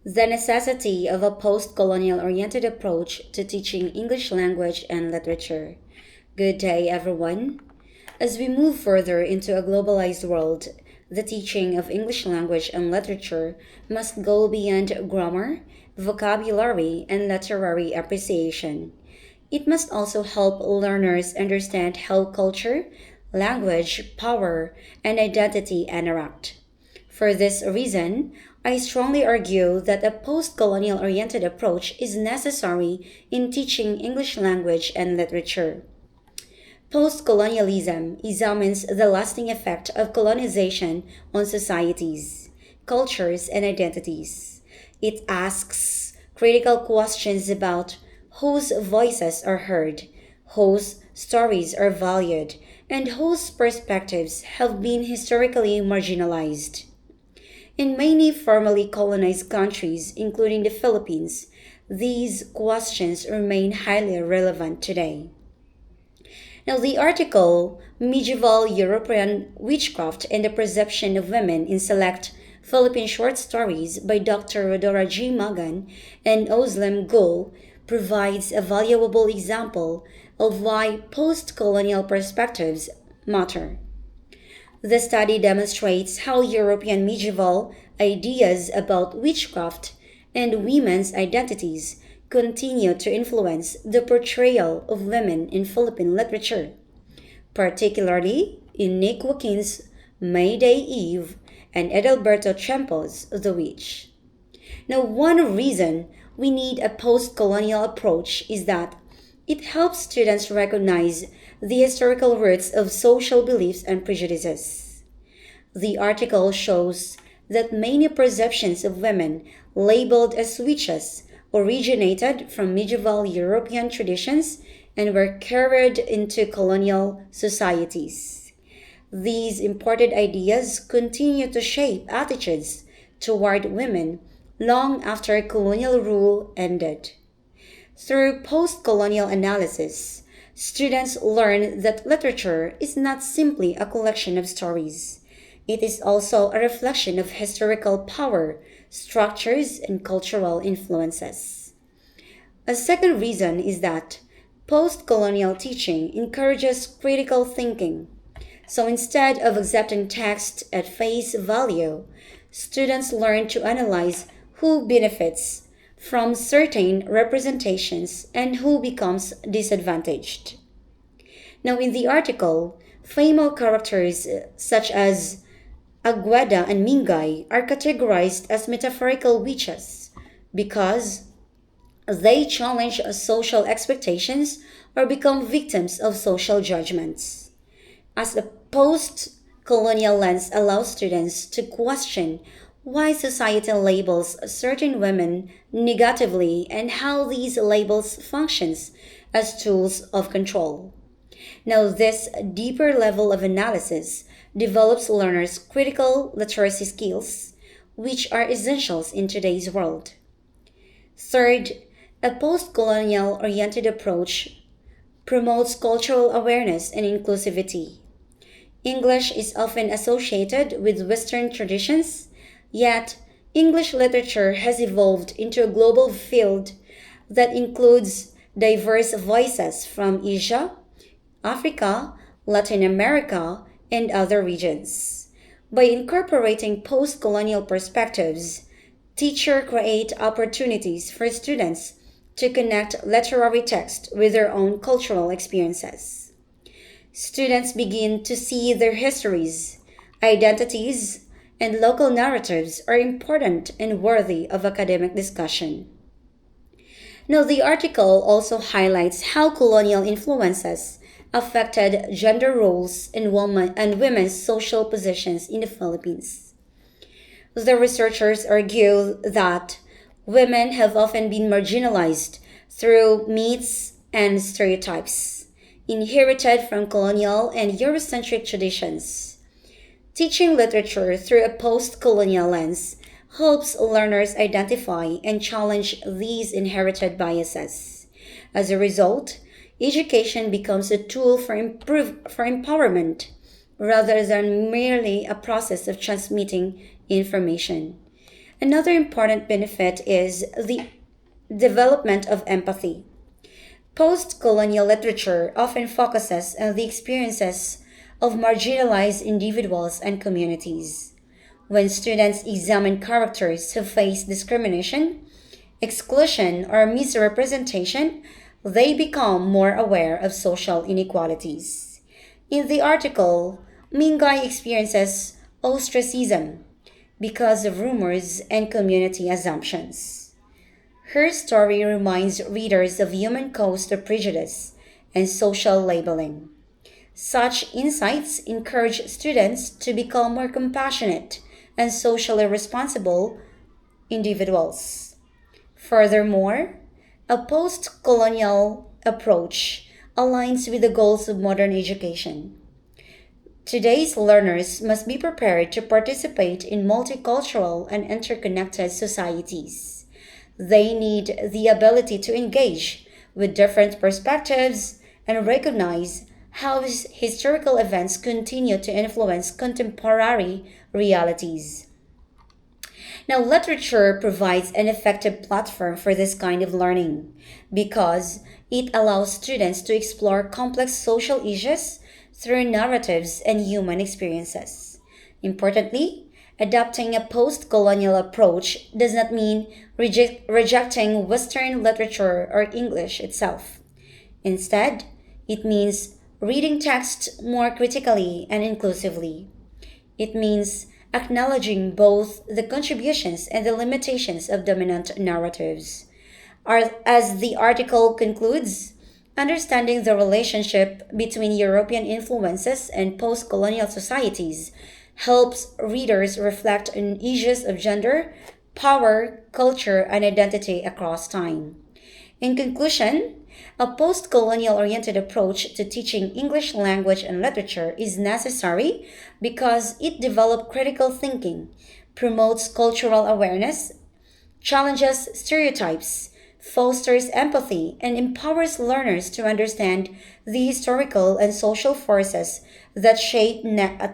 The necessity of a post-colonial oriented approach to teaching English language and literature. Good day, everyone. As we move further into a globalized world, the teaching of English language and literature must go beyond grammar, vocabulary, and literary appreciation. It must also help learners understand how culture, language, power, and identity interact. For this reason, I strongly argue that a post colonial oriented approach is necessary in teaching English language and literature. Post colonialism examines the lasting effect of colonization on societies, cultures, and identities. It asks critical questions about whose voices are heard, whose stories are valued, and whose perspectives have been historically marginalized. In many formerly colonized countries, including the Philippines, these questions remain highly relevant today. Now, the article Medieval European Witchcraft and the Perception of Women in Select Philippine Short Stories by Dr. Rodora G. Magan and Özlem Gül provides a valuable example of why post colonial perspectives matter. The study demonstrates how European medieval ideas about witchcraft and women's identities continue to influence the portrayal of women in Philippine literature, particularly in Nick Joaquin's May Day Eve and Edalberto Trempo's The Witch. Now, one reason we need a post colonial approach is that it helps students recognize the historical roots of social beliefs and prejudices. The article shows that many perceptions of women labeled as witches originated from medieval European traditions and were carried into colonial societies. These imported ideas continue to shape attitudes toward women long after colonial rule ended. Through post colonial analysis, students learn that literature is not simply a collection of stories. It is also a reflection of historical power, structures, and cultural influences. A second reason is that post colonial teaching encourages critical thinking. So instead of accepting text at face value, students learn to analyze who benefits from certain representations and who becomes disadvantaged. Now, in the article, female characters such as Agueda and Mingay are categorized as metaphorical witches because they challenge social expectations or become victims of social judgments. As the post colonial lens allows students to question why society labels certain women negatively and how these labels functions as tools of control. Now, this deeper level of analysis develops learners' critical literacy skills, which are essentials in today's world. Third, a post colonial oriented approach promotes cultural awareness and inclusivity. English is often associated with Western traditions, yet, English literature has evolved into a global field that includes diverse voices from Asia, Africa, Latin America, and other regions. By incorporating post colonial perspectives, teachers create opportunities for students to connect literary text with their own cultural experiences. Students begin to see their histories, identities, and local narratives are important and worthy of academic discussion. Now, the article also highlights how colonial influences affected gender roles and women's social positions in the Philippines. The researchers argue that women have often been marginalized through myths and stereotypes inherited from colonial and Eurocentric traditions. Teaching literature through a post colonial lens helps learners identify and challenge these inherited biases. As a result, education becomes a tool for empowerment rather than merely a process of transmitting information. Another important benefit is the development of empathy. Post colonial literature often focuses on the experiences of marginalized individuals and communities. When students examine characters who face discrimination, exclusion, or misrepresentation, they become more aware of social inequalities. In the article, Mingai experiences ostracism because of rumors and community assumptions. Her story reminds readers of human cost of prejudice and social labeling. Such insights encourage students to become more compassionate and socially responsible individuals. Furthermore, a post colonial approach aligns with the goals of modern education. Today's learners must be prepared to participate in multicultural and interconnected societies. They need the ability to engage with different perspectives and recognize how historical events continue to influence contemporary realities. Now, literature provides an effective platform for this kind of learning because it allows students to explore complex social issues through narratives and human experiences. Importantly, adopting a post colonial approach does not mean rejecting Western literature or English itself. Instead, it means reading text more critically and inclusively. It means acknowledging both the contributions and the limitations of dominant narratives. As the article concludes, understanding the relationship between European influences and post colonial societies helps readers reflect on issues of gender, power, culture, and identity across time. In conclusion, a post colonial oriented approach to teaching English language and literature is necessary because it develops critical thinking, promotes cultural awareness, challenges stereotypes, fosters empathy, and empowers learners to understand the historical and social forces that shape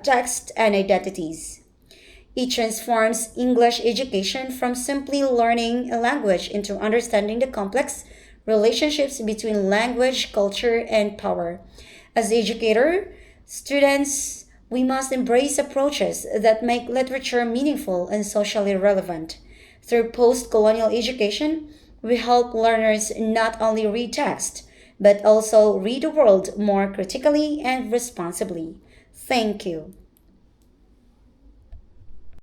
text and identities. It transforms English education from simply learning a language into understanding the complex relationships between language, culture, and power. As educator, students, we must embrace approaches that make literature meaningful and socially relevant. Through post-colonial education, we help learners not only read text, but also read the world more critically and responsibly. Thank you.